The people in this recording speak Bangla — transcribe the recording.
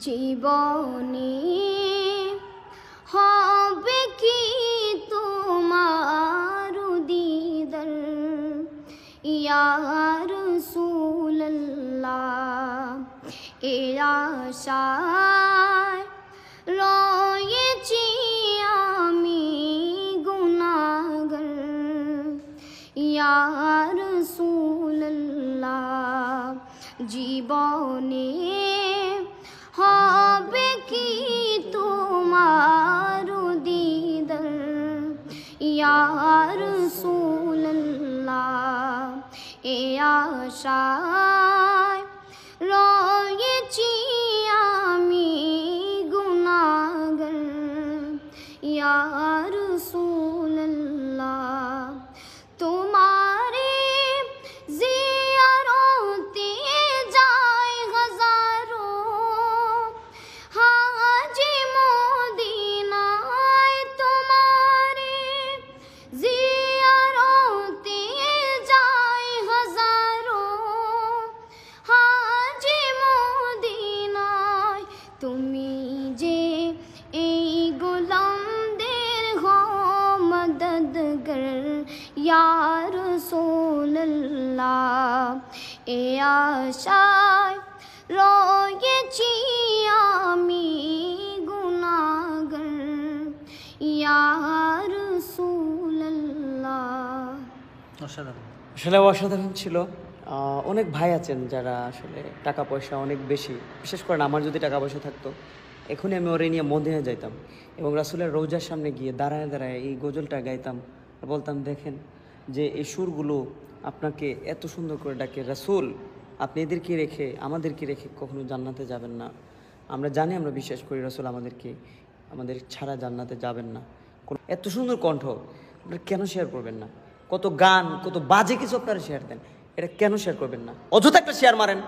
জীবনে হবে কি তোমার দিদার ইয়া রাসূলুল্লাহ, এ আশায় রয়েছি আমি গুনাহগার ইয়া রাসূলুল্লাহ। জীবনে হবে কি তোমার দিদার ইয়া রাসূলুল্লাহ, এ আশায় রয়েছি আমি গুনাহগার ইয়া রাসূলুল্লাহ। তোমারে জিয়ারতে যায় হাজারো হাজি মদিনায়, তোমারে জিয়ারতে যায় হাজারো হাজি মদিনায়। তুমি যে এই গোলামদের হো মদদগার ইয়া রাসূলুল্লাহ, এ আশায় রয়েছি আমি গুনাহগার ইয়া রাসূলুল্লাহ। আসলে অসাধারণ ছিল। অনেক ভাই আছেন যারা আসলে টাকা পয়সা অনেক বেশি, বিশেষ করে আমার যদি টাকা পয়সা থাকতো এখনই আমি ওরে নিয়ে মদিনায় যাইতাম এবং রাসূলের রওজার সামনে গিয়ে দাঁড়ায় দাঁড়ায় এই গজলটা গাইতাম, বলতাম দেখেন যে এই সুরগুলো আপনাকে এত সুন্দর করে ডাকে, রাসূল আপনি এদেরকে রেখে আমাদেরকে রেখে কখনো জান্নাতে যাবেন না। আমরা জানি, আমরা বিশ্বাস করি রাসূল আমাদের ছাড়া জান্নাতে যাবেন না। এত সুন্দর কণ্ঠ আপনারা কেন শেয়ার করবেন না? কত গান, কত বাজে কিছু আপনারা শেয়ার দেন, এটা কেন শেয়ার করবেন না? অযথা একটা শেয়ার মারেন।